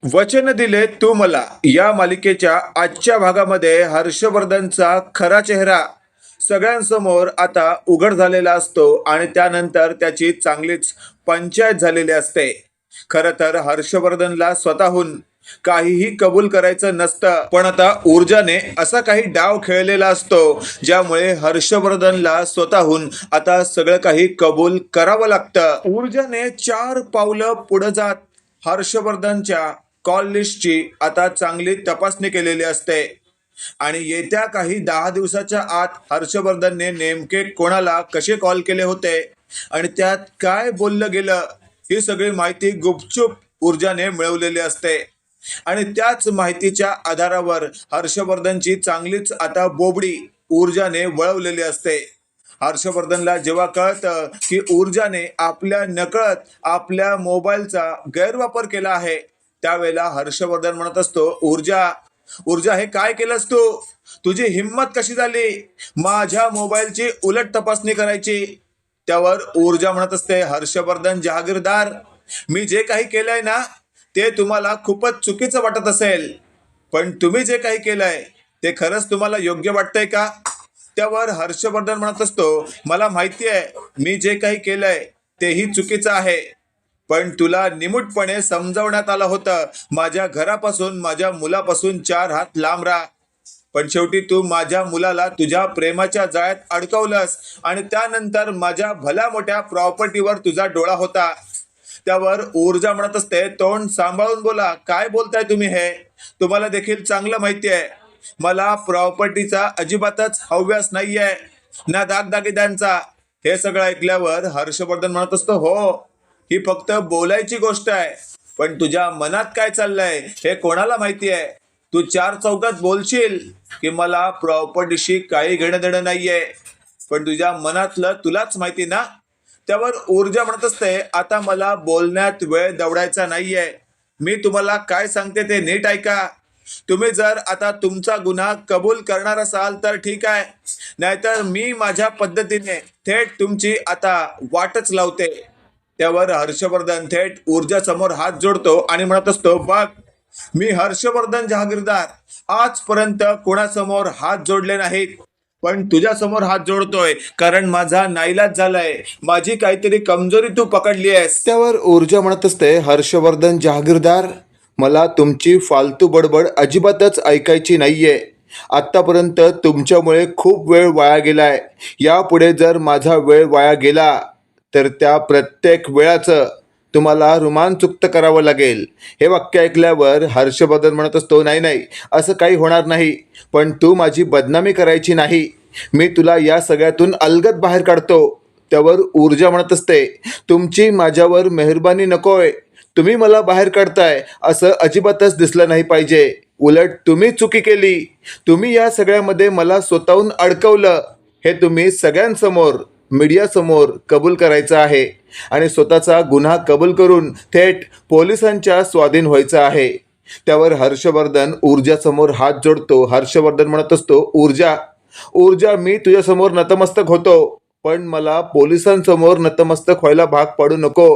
वचन दिले तू मला या मालिकेच्या आजच्या भागामध्ये हर्षवर्धनचा खरा चेहरा सगळ्यांसमोर आता उघड झालेला असतो आणि त्यानंतर त्याची चांगलीच पंचायत झालेली असते. खरं तर हर्षवर्धनला स्वतःहून काहीही कबूल करायचं नसतं, पण आता ऊर्जाने असा काही डाव खेळलेला असतो ज्यामुळे हर्षवर्धनला स्वतःहून आता सगळं काही कबूल करावं लागतं. ऊर्जाने 4 पावलं पुढे जात हर्षवर्धनच्या कॉल लिस्टची आता चांगली तपासणी केलेली असते आणि येत्या काही 10 दिवसाच्या आत हर्षवर्धनने नेमके कोणाला कसे कॉल केले होते आणि त्यात काय बोललं गेलं ही सगळी माहिती गुपचूप ऊर्जाने मिळवलेली असते आणि त्याच माहितीच्या आधारावर हर्षवर्धनची चांगलीच आता बोबडी ऊर्जाने वळवलेली असते. हर्षवर्धनला जेव्हा कळतं की ऊर्जाने आपल्या नकळत आपल्या मोबाईलचा गैरवापर केला आहे, त्यावेळेला हर्षवर्धन म्हणत असतो, ऊर्जा ऊर्जा हे काय केलंस तू? तुझी हिंमत कशी झाली माझ्या मोबाईलची उलट तपासणी करायची? त्यावर ऊर्जा म्हणत असते, हर्षवर्धन जहागीरदार, मी जे काही केलंय ना ते तुम्हाला खूपच चुकीचं वाटत असेल, पण तुम्ही जे काही केलंय ते खरंच तुम्हाला योग्य वाटतंय का? त्यावर हर्षवर्धन म्हणत असतो, मला माहिती आहे मी जे काही केलंय तेही चुकीचं आहे, पण तुला निमूटपणे समजावण्यात आलं होतं माझ्या घरापासून माझ्या मुलापासून 4 हात लांब राहा, पण शेवटी तू माझ्या मुलाला तुझ्या प्रेमाच्या जाळ्यात अडकवलंस आणि त्यानंतर माझ्या भल्या मोठ्या प्रॉपर्टीवर तुझा डोळा होता. त्यावर ऊर्जा म्हणत असते, तोंड सांभाळून बोला, काय बोलताय तुम्ही? हे तुम्हाला देखील चांगलं माहिती आहे मला प्रॉपर्टीचा अजिबातच हव्यास नाहीये ना दागदागिन्यांचा. हे सगळं ऐकल्यावर हर्षवर्धन म्हणत असतो, हो ही फक्त बोलायची गोष्ट आहे, पण तुझ्या मनात काय चाललंय हे कोणाला माहिती आहे? तू 4 चौकात बोलशील की मला प्रॉपर्टीशी काही घेणं देणं नाहीये, पण तुझ्या मनातलं तुलाच माहिती ना. त्यावर ऊर्जा म्हणत असते, आता मला बोलण्यात वेळ दवडायचा नाहीये, मी तुम्हाला काय सांगते ते नीट ऐका. तुम्ही जर आता तुमचा गुन्हा कबूल करणार असाल तर ठीक आहे, नाहीतर मी माझ्या पद्धतीने थेट तुमची आता वाटच लावते. त्यावर हर्षवर्धन थेट ऊर्जा समोर हात जोडतो आणि म्हणत असतो, बघ मी हर्षवर्धन जहागीरदार आजपर्यंत कोणासमोर हात जोडले नाहीत, पण तुझ्या समोर हात जोडतोय कारण माझा नाईलाज झालाय, माझी काहीतरी कमजोरी तू पकडली आहेस. त्यावर ऊर्जा म्हणत असते, हर्षवर्धन जहागीरदार, मला तुमची फालतू बडबड अजिबातच ऐकायची नाहीये. आतापर्यंत तुमच्यामुळे खूप वेळ वाया गेलाय, यापुढे जर माझा वेळ वाया गेला तर त्या प्रत्येक वेळाचं तुम्हाला रुमांचुक्त करावं लागेल. हे वाक्य ऐकल्यावर हर्षवर्धन म्हणत असतो, नाही नाही असं काही होणार नाही, पण तू माझी बदनामी करायची नाही, मी तुला या सगळ्यातून अलगद बाहेर काढतो. त्यावर ऊर्जा म्हणत असते, तुमची माझ्यावर मेहरबानी नकोय, तुम्ही मला बाहेर काढताय असं अजिबातच दिसलं नाही पाहिजे, उलट तुम्ही चुकी केली, तुम्ही या सगळ्यामध्ये मला स्वतःहून अडकवलं, हे तुम्ही सगळ्यांसमोर मीडियासमोर कबूल करायचं आहे आणि स्वतःचा गुन्हा कबूल करून थेट पोलिसांच्या स्वाधीन व्हायचं आहे. त्यावर हर्षवर्धन ऊर्जासमोर हात जोडतो. हर्षवर्धन म्हणत असतो, ऊर्जा ऊर्जा मी तुझ्यासमोर नतमस्तक होतो, पण मला पोलिसांसमोर नतमस्तक व्हायला भाग पाडू नको.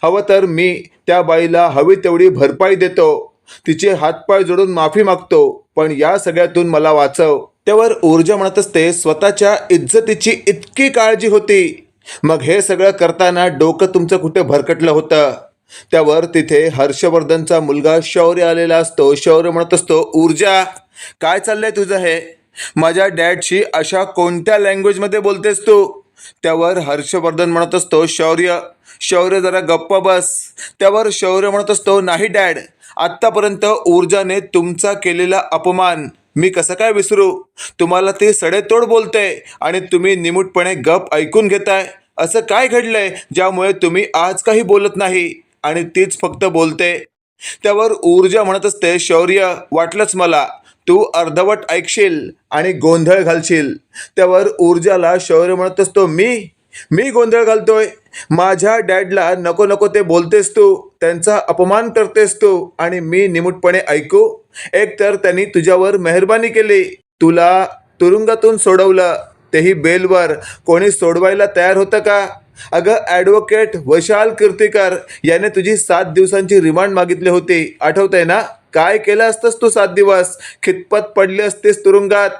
हवं तर मी त्या बाईला हवी तेवढी भरपाई देतो, तिचे हातपाय जोडून माफी मागतो, पण या सगळ्यातून मला वाचव. त्यावर ऊर्जा म्हणत असते, स्वतःच्या इज्जतीची इतकी काळजी होती, मग हे सगळं करताना डोकं तुमचं कुठे भरकटलं होतं? त्यावर तिथे हर्षवर्धनचा मुलगा शौर्य आलेला असतो. शौर्य म्हणत असतो, ऊर्जा काय चाललंय तुझं? हे माझ्या डॅडशी अशा कोणत्या लँग्वेजमध्ये बोलतेस तू? त्यावर हर्षवर्धन म्हणत असतो, शौर्य शौर्य जरा गप्पा बस. त्यावर शौर्य म्हणत असतो, नाही डॅड, आत्तापर्यंत ऊर्जाने तुमचा केलेला अपमान मी कसं काय विसरू? तुम्हाला ते सडेतोड बोलते आणि तुम्ही निमूटपणे गप ऐकून घेताय. असं काय घडलंय ज्यामुळे तुम्ही आज काही बोलत नाही आणि तीच फक्त बोलते? त्यावर ऊर्जा म्हणत असते, शौर्य वाटलंच मला तू अर्धवट ऐकशील आणि गोंधळ घालशील. त्यावर ऊर्जाला शौर्य म्हणत असतो, मी गोंधळ घालतोय? माझ्या डॅडला नको नको ते बोलतेस तू, त्यांचा अपमान करतेस तू आणि मी निमूटपणे ऐकू? एक तर त्यांनी तुझ्यावर मेहरबानी केली, तुला तुरुंगातून सोडवलं, तेही बेलवर. कोणी सोडवायला तयार होतं का? अगं ॲडव्होकेट वैशाल कीर्तीकर याने तुझी 7 दिवसांची रिमांड मागितली होती, आठवतंय ना? काय केलं असतंस तू 7 दिवस? खितपत पडली असतीस तुरुंगात.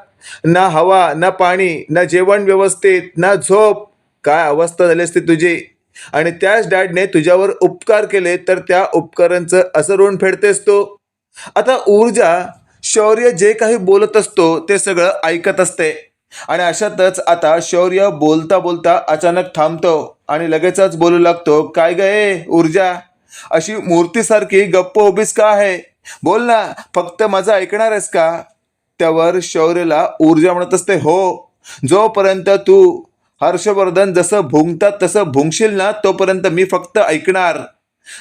ना हवा, ना पाणी, ना जेवण व्यवस्थित, ना झोप. काय अवस्था झाली असती तुझी. आणि त्याच डॅडने तुझ्यावर उपकार केले, तर त्या उपकारांचं असं ऋण फेडतेस तू. आता ऊर्जा, शौर्य जे काही बोलत असतो ते सगळं ऐकत असते. आणि अशातच आता शौर्य बोलता बोलता अचानक थांबतो आणि लगेचच बोलू लागतो, काय गे ऊर्जा, अशी मूर्तीसारखी गप्प उभीस का आहे? बोल ना, फक्त माझं ऐकणार आहेस का? त्यावर शौर्यला ऊर्जा म्हणत असते, हो, जोपर्यंत तू हर्षवर्धन जसं भुंकतात तसं भुंकशील ना, तोपर्यंत मी फक्त ऐकणार.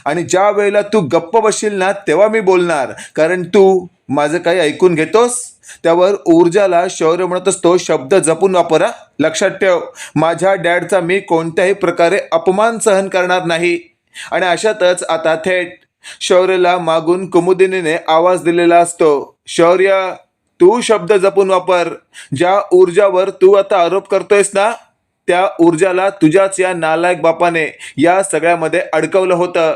आणि ज्या वेळेला तू गप्प बसशील ना, तेव्हा मी बोलणार, कारण तू माझं काही ऐकून घेतोस. त्यावर ऊर्जाला शौर्य म्हणत असतो, शब्द जपून वापरा, लक्षात ठेव, माझ्या डॅडचा मी कोणत्याही प्रकारे अपमान सहन करणार नाही. आणि अशातच आता थेट शौर्यला मागून कुमुदिनीने आवाज दिलेला असतो, शौर्य, तू शब्द जपून वापर. ज्या ऊर्जावर तू आता आरोप करतोयस ना, त्या ऊर्जाला तुझ्याच या नालायक बापाने या सगळ्यामध्ये अडकवलं होतं.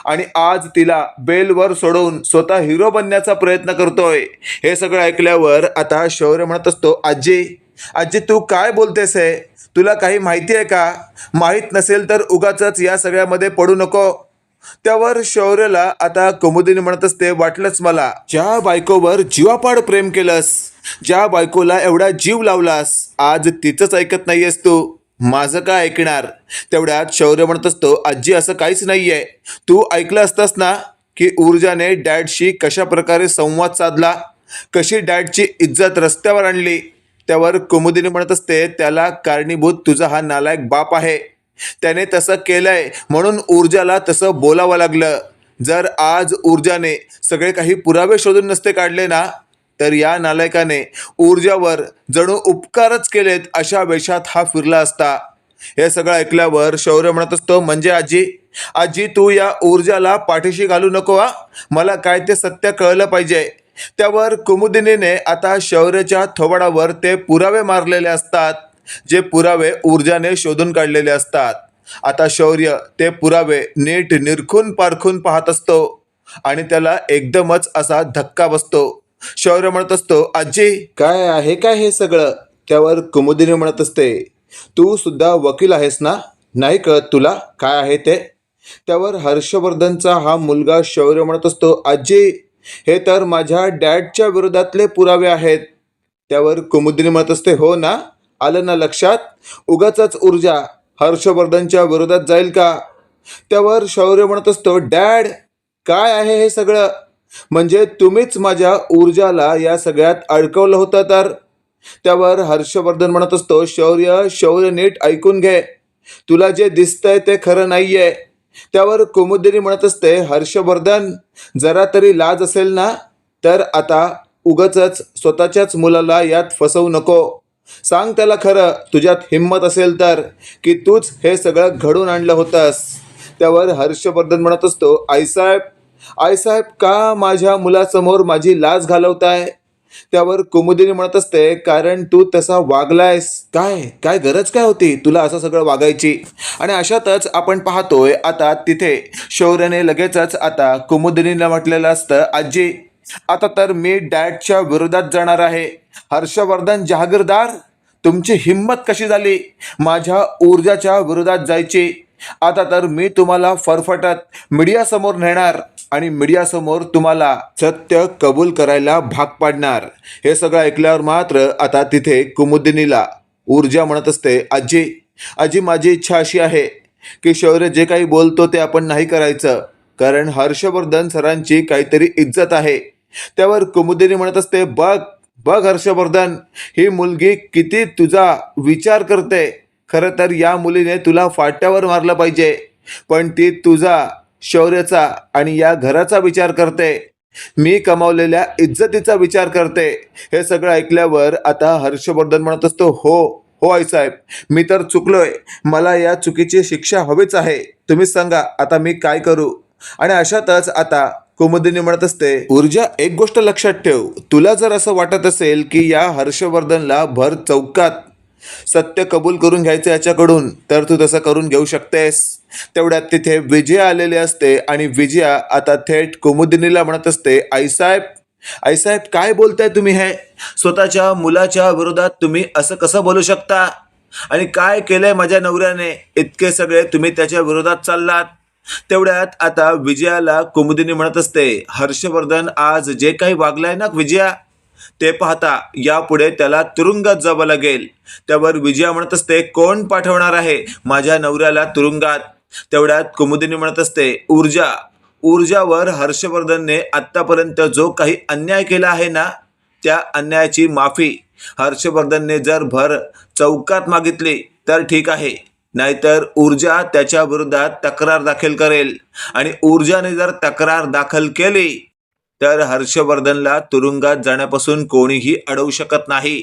आणि आज तिला बेलवर सोडून स्वतः हिरो बनण्याचा प्रयत्न करतोय. हे सगळं ऐकल्यावर आता शौर्य म्हणत असतो, आजी, आजी तू काय बोलतेस आहे? तुला काही माहिती आहे का? माहीत नसेल तर उगाचच या सगळ्यामध्ये पडू नको. त्यावर शौर्यला आता कुमुदिनी म्हणत असते, वाटलंच मला, ज्या बायकोवर जीवापाड प्रेम केलंस, ज्या बायकोला एवढा जीव लावलास, आज तिचंच ऐकत नाहीयेस तू. माझं काय ऐकणार? तेवढ्यात शौर्य म्हणत असतो, आजी असं काहीच नाहीये. तू ऐकलं असतंस ना की ऊर्जाने डॅडशी कशा प्रकारे संवाद साधला, कशी डॅडची इज्जत रस्त्यावर आणली. त्यावर कुमुदिनी म्हणत असते, त्याला कारणीभूत तुझा हा नालायक बाप आहे. त्याने तसं केलंय म्हणून ऊर्जाला तसं बोलावं लागलं. जर आज ऊर्जाने सगळे काही पुरावे शोधून नसते काढले ना, तर या नालायकाने ऊर्जावर जणू उपकारच केलेत अशा वेशात हा फिरला असता. हे सगळं ऐकल्यावर शौर्य म्हणत असतो, म्हणजे आजी, आजी तू या ऊर्जाला पाठीशी घालू नको हा, मला काय ते सत्य कळलं पाहिजे. त्यावर कुमुदिनीने आता शौर्याच्या थोबाडावर ते पुरावे मारलेले असतात, जे पुरावे ऊर्जाने शोधून काढलेले असतात. आता शौर्य ते पुरावे नीट निरखून पारखून पाहत असतो आणि त्याला एकदमच असा धक्का बसतो. शौर्य म्हणत असतो, आजी काय आहे काय हे सगळं? त्यावर कुमुदिनी म्हणत असते, तू सुद्धा वकील आहेस ना, नाही कळत तुला काय आहे ते? त्यावर हर्षवर्धनचा हा मुलगा शौर्य म्हणत असतो, आजी हे तर माझ्या डॅडच्या विरोधातले पुरावे आहेत. त्यावर कुमुदिनी म्हणत असते, हो ना, आलं ना लक्षात? उगाचच ऊर्जा हर्षवर्धनच्या विरोधात जाईल का? त्यावर शौर्य म्हणत असतो, डॅड काय आहे हे सगळं? म्हणजे तुम्हीच माझ्या ऊर्जाला या सगळ्यात अडकवलं होतं तर? त्यावर हर्षवर्धन म्हणत असतो, शौर्य, शौर्य नीट ऐकून घे, तुला जे दिसतंय ते खरं नाहीये. त्यावर कुमुदिनी म्हणत असते, हर्षवर्धन जरा तरी लाज असेल ना, तर आता उगाचच स्वतःच्याच मुलाला यात फसवू नको. सांग त्याला खरं, तुझ्यात हिंमत असेल तर, की तूच हे सगळं घडून आणलं होतंस. त्यावर हर्षवर्धन म्हणत असतो, आईसाहेब, आईसाहेब का माझ्या मुलासमोर माझी लाज घालवताय? त्यावर कुमुदिनी म्हणत असते, कारण तू तसा वागलायस. काय काय गरज काय होती तुला असं सगळं वागायची? आणि अशातच आपण पाहतोय आता तिथे शौर्याने लगेचच आता कुमुदिनीला म्हटलेलं असतं, आजी आता तर मी डॅडच्या विरोधात जाणार आहे. हर्षवर्धन जहागीरदार, तुमची हिंमत कशी झाली माझ्या ऊर्जाच्या विरोधात जायची? आता तर मी तुम्हाला फरफटत मीडियासमोर नेणार आणि मीडियासमोर तुम्हाला सत्य कबूल करायला भाग पाडणार. हे सगळं ऐकल्यावर मात्र आता तिथे कुमुदिनीला ऊर्जा म्हणत असते, आजी, आजी माझी इच्छा अशी आहे की शौर्य जे काही बोलतो ते आपण नाही करायचं, कारण हर्षवर्धन सरांची काहीतरी इज्जत आहे. त्यावर कुमुदिनी म्हणत असते, बघ बघ हर्षवर्धन, ही मुलगी किती तुझा विचार करते. खरं तर या मुलीने तुला फाट्यावर मारलं पाहिजे, पण ती तुझा, शौर्याचा आणि या घराचा विचार करते, मी कमावलेल्या इज्जतीचा विचार करते. हे सगळं ऐकल्यावर आता हर्षवर्धन म्हणत असतो, हो हो आईसाहेब, मी तर चुकलोय, मला या चुकीची शिक्षा हवीच आहे. तुम्हीच सांगा आता मी काय करू? आणि अशातच आता कुमुदिनी म्हणत असते, ऊर्जा एक गोष्ट लक्षात ठेव, तुला जर असं वाटत असेल की या हर्षवर्धनला भर चौकात सत्य कबूल करून घ्यायचं याच्याकडून, तर तू तसं करून घेऊ शकतेस. तेवढ्यात तिथे विजया आलेली असते आणि विजया आता थेट कुमुदिनीला म्हणत असते, आईसाहेब, आईसाहेब काय बोलताय तुम्ही? हे स्वतःच्या मुलाच्या विरोधात तुम्ही असं कसं बोलू शकता? आणि काय केलंय माझ्या नवऱ्याने? इतके सगळे तुम्ही त्याच्या विरोधात चाललात. तेवढ्यात आता विजयाला कुमुदिनी म्हणत असते, हर्षवर्धन आज जे काही वागलाय ना विजया, ते पाहता यापुढे त्याला तुरुंगात जावं लागेल. त्यावर विजया म्हणत असते, कोण पाठवणार आहे माझ्या नवऱ्याला तुरुंगात? तेवढ्यात कुमुदिनी म्हणत असते, ऊर्जा, ऊर्जावर हर्षवर्धनने आत्तापर्यंत जो काही अन्याय केला आहे ना, त्या अन्यायाची माफी हर्षवर्धनने जर भर चौकात मागितली तर ठीक आहे, नाहीतर ऊर्जा त्याच्या विरोधात तक्रार दाखल करेल. आणि ऊर्जाने जर तक्रार दाखल केली तर हर्षवर्धनला तुरुंगात जाण्यापासून कोणीही अडवू शकत नाही.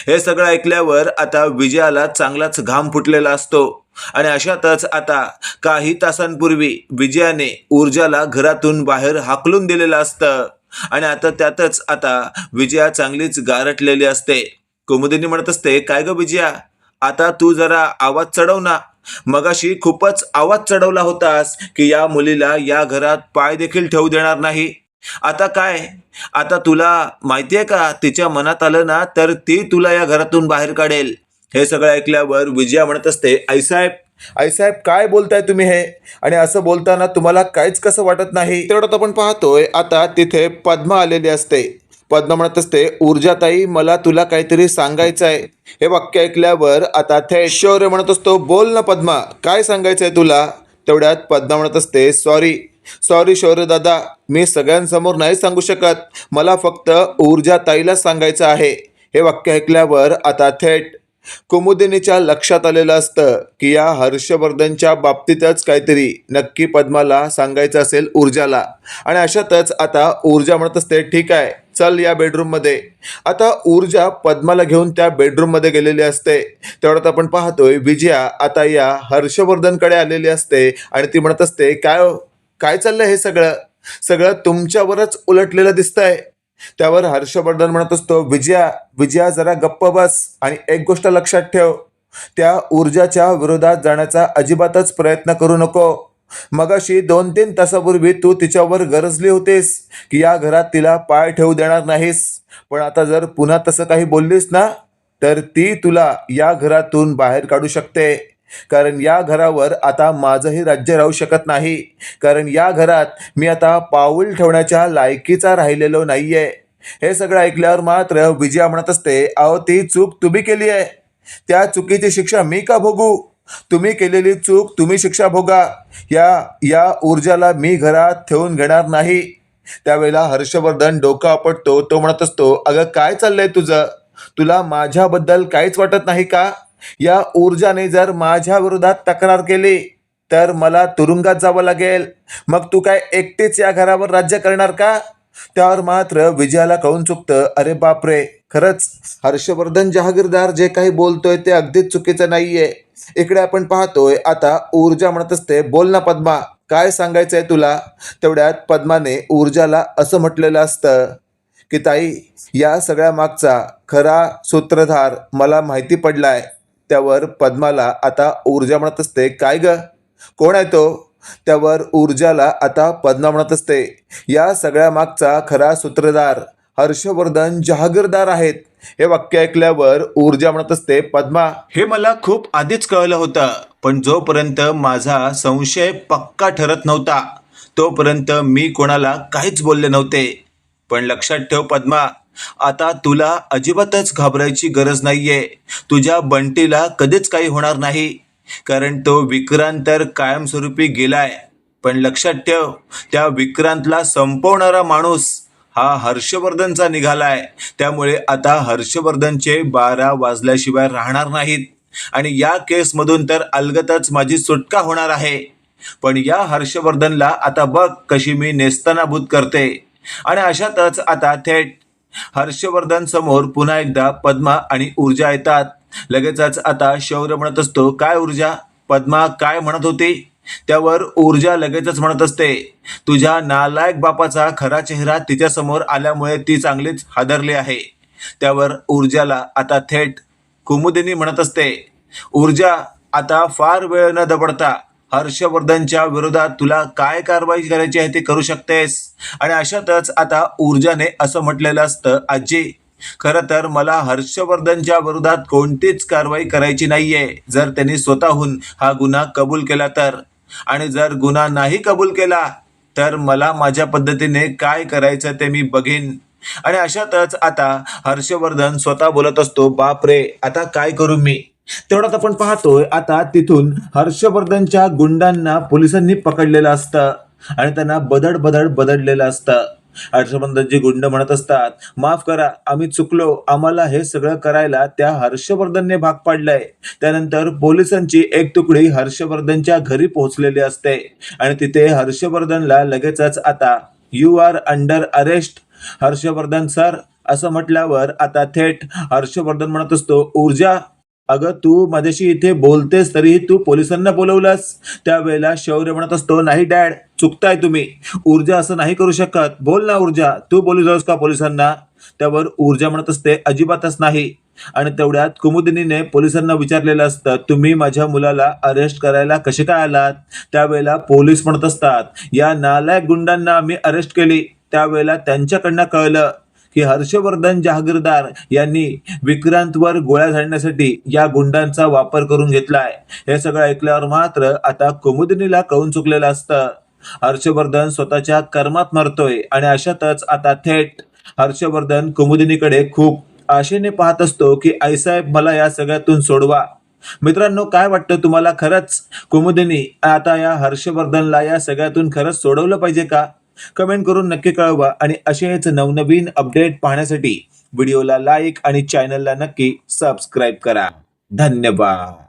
हे सगळं ऐकल्यावर आता विजयाला चांगलाच घाम फुटलेला असतो. आणि अशातच आता काही तासांपूर्वी विजयाने ऊर्जाला घरातून बाहेर हाकलून दिलेलं असतं. आणि आता त्यातच आता विजया चांगलीच गारटलेली असते. कुमुदिनी म्हणत असते, काय ग विजया, आता तू जरा आवाज चढव ना. मगाशी खूपच आवाज चढवला होतास की या मुलीला या घरात पाय देखील ठेवू देणार नाही. आता काय? आता तुला माहितीये का, तिच्या मनात आलं ना तर ती तुला या घरातून बाहेर काढेल. हे सगळं ऐकल्यावर विजया म्हणत असते, आईसाहेब, आईसाहेब काय बोलताय तुम्ही हे? आणि असं बोलताना तुम्हाला काहीच कसं वाटत नाही? तेवढं आपण पाहतोय आता तिथे पद्मा आलेली असते. पद्मा म्हणत असते, ऊर्जाताई मला तुला काहीतरी सांगायचं आहे. हे वाक्य ऐकल्यावर आता थेट शौर्य म्हणत असतो, बोल ना पद्मा, काय सांगायचंय तुला? तेवढ्यात पद्मा म्हणत असते, सॉरी सॉरी शौर्य दादा, मी सगळ्यांसमोर नाही सांगू शकत, मला फक्त ऊर्जाताईलाच सांगायचं आहे. हे वाक्य ऐकल्यावर आता थेट कुमुदिनीच्या लक्षात आलेलं असतं की या हर्षवर्धनच्या बाबतीतच काहीतरी नक्की पद्माला सांगायचं असेल ऊर्जाला. आणि अशातच आता ऊर्जा म्हणत असते, ठीक आहे चल या बेडरूममध्ये. आता ऊर्जा पद्माला घेऊन त्या बेडरूममध्ये गेलेली असते. तेवढ्यात आपण पाहतोय विजया आता या हर्षवर्धनकडे आलेली असते आणि ती म्हणत असते, काय हो, काय चाललंय? हे सगळं सगळं तुमच्यावरच उलटलेलं दिसतंय. त्यावर हर्षवर्धन म्हणत असतो, विजया, विजया जरा गप्प बस आणि एक गोष्ट लक्षात ठेव, त्या ऊर्जाच्या विरोधात जाण्याचा अजिबातच प्रयत्न करू नको. मगाशी 2-3 तासापूर्वी तू तिच्यावर गरजली होतीस की या घरात तिला पाय ठेवू देणार नाहीस. पण आता जर पुन्हा तसं काही बोललीस ना तर ती तुला या घरातून बाहेर काढू शकते. कारण या घरावर आता माझंही राज्य राहू शकत नाही. कारण या घरात मी आता पाऊल ठेवण्याच्या लायकीचा राहिलेलो नाहीये. हे सगळं ऐकल्यावर मात्र विजया म्हणत असते, अहो ती चूक तुम्ही केली आहे, त्या चुकीची शिक्षा मी का भोगू? तुम्ही केलेली चूक तुम्ही शिक्षा भोगा. या या ऊर्जाला मी घरात ठेवून घेणार नाही. त्यावेळेला हर्षवर्धन डोकं आपटतो. तो म्हणत असतो, अगं काय चाललंय तुझं? तुला माझ्याबद्दल काहीच वाटत नाही का? या ऊर्जाने जर माझ्या विरोधात तक्रार केली तर मला तुरुंगात जावं लागेल. मग तू काय एकटीच या घरावर राज्य करणार का? त्यावर मात्र विजयाला कळून चुकतं, अरे बापरे, खरंच हर्षवर्धन जहागीरदार जे काही बोलतोय ते अगदीच चुकीचं नाहीये. इकडे आपण पाहतोय आता ऊर्जा म्हणत असते, बोल ना पद्मा, काय सांगायचंय तुला? तेवढ्यात पद्माने ऊर्जाला असं म्हटलेलं असतं की ताई, या सगळ्या मागचा खरा सूत्रधार मला माहिती पडलाय. त्यावर पद्माला आता ऊर्जा म्हणत असते, काय ग, कोण आहे तो? त्यावर ऊर्जाला आता पद्मा म्हणत असते, या सगळ्या मागचा खरा सूत्रधार हर्षवर्धन जहागीरदार आहेत. हे वाक्य ऐकल्यावर ऊर्जा म्हणत असते, पद्मा, हे मला खूप आधीच कळलं होतं, पण जोपर्यंत माझा संशय पक्का ठरत नव्हता तोपर्यंत मी कोणाला काहीच बोलले नव्हते. पण लक्षात ठेव पद्मा, आता तुला अजिबातच घाबरायची गरज नाहीये. तुझ्या बंटीला कधीच काही होणार नाही, कारण तो विक्रांत तर कायमस्वरूपी गेलाय. पण लक्षात ठेव, त्या विक्रांतला संपवणारा माणूस हा हर्षवर्धनचा निघालाय. त्यामुळे आता हर्षवर्धनचे 12 वाजल्याशिवाय राहणार नाहीत. आणि या केसमधून तर अलगतच माझी सुटका होणार आहे. पण या हर्षवर्धनला आता बघ कशी मी नेस्तनाबूत करते. आणि अशातच आता थेट हर्षवर्धन समोर पुन्हा एकदा पद्मा आणि ऊर्जा येतात. लगेचच आता शौर्य म्हणत असतो, काय ऊर्जा, पद्मा काय म्हणत होती? त्यावर ऊर्जा लगेचच म्हणत असते, तुझ्या नालायक बापाचा खरा चेहरा तिच्यासमोर आल्यामुळे ती चांगलीच हादरली आहे. त्यावर ऊर्जाला आता थेट कुमुदिनी म्हणत असते, ऊर्जा आता फार वेळ न दबडता हर्षवर्धनच्या विरोधात तुला काय कारवाई करायची आहे ते करू शकतेस. आणि अशातच आता ऊर्जाने असं म्हटलेलं असतं, आजी खरं तर मला हर्षवर्धनच्या विरोधात कोणतीच कारवाई करायची नाहीये जर त्यांनी स्वतःहून हा गुन्हा कबूल केला तर. आणि जर गुन्हा नाही कबूल केला तर मला माझ्या पद्धतीने काय करायचं ते मी बघीन. आणि अशातच आता हर्षवर्धन स्वतः बोलत असतो, बाप रे आता काय करू मी. तेवढ्यात आपण पाहतोय आता तिथून हर्षवर्धनच्या गुंडांना पोलिसांनी पकडलेलं असतं आणि त्यांना बदडलेलं असतं. हर्षवर्धनचे गुंड म्हणत असतात, माफ करा आम्ही चुकलो, आम्हाला हे सगळं करायला त्या हर्षवर्धनने भाग पाडलंय. त्यानंतर पोलिसांची एक तुकडी हर्षवर्धनच्या घरी पोहोचलेली असते आणि तिथे हर्षवर्धनला लगेचच आता you are under arrest Harshvardhan sir असं म्हटल्यावर आता थेट हर्षवर्धन म्हणत असतो, ऊर्जा अगं तू माझ्याशी इथे बोलतेस तरीही तू पोलिसांना बोलवलंस. त्यावेळेला शौर्य म्हणत असतो, नाही डॅड चुकताय तुम्ही, ऊर्जा असं नाही करू शकत, बोल ना ऊर्जा, तू बोलू का पोलिसांना. त्यावर ऊर्जा म्हणत असते, अजिबातच नाही. आणि तेवढ्यात कुमुदिनीने पोलिसांना विचारलेलं असतं, तुम्ही माझ्या मुलाला अरेस्ट करायला कसे काय आलात. त्यावेळेला पोलीस म्हणत असतात, या नालायक गुंडांना आम्ही अरेस्ट केली. त्यावेळेला त्यांच्याकडनं कळलं की हर्षवर्धन जहागीरदार यांनी विक्रांतवर गोळ्या झाडण्यासाठी या गुंडांचा वापर करून घेतलाय. हे सगळं ऐकल्यावर मात्र आता कुमुदिनीला कळून चुकलेलं असतं. हर्षवर्धन स्वतःच्या कर्मात मरतोय आणि अशातच आता थेट हर्षवर्धन कुमुदिनीकडे खूप आशेने पाहत असतो की आईसाहेब मला या सगळ्यातून सोडवा. मित्रांनो, काय वाटतं तुम्हाला, खरंच कुमुदिनी आता या हर्षवर्धनला या सगळ्यातून खरंच सोडवलं पाहिजे का? कमेंट करून नक्की कळवा आणि असेच नवनवीन अपडेट पाहण्यासाठी व्हिडिओला लाईक आणि चॅनलला नक्की सबस्क्राईब करा. धन्यवाद.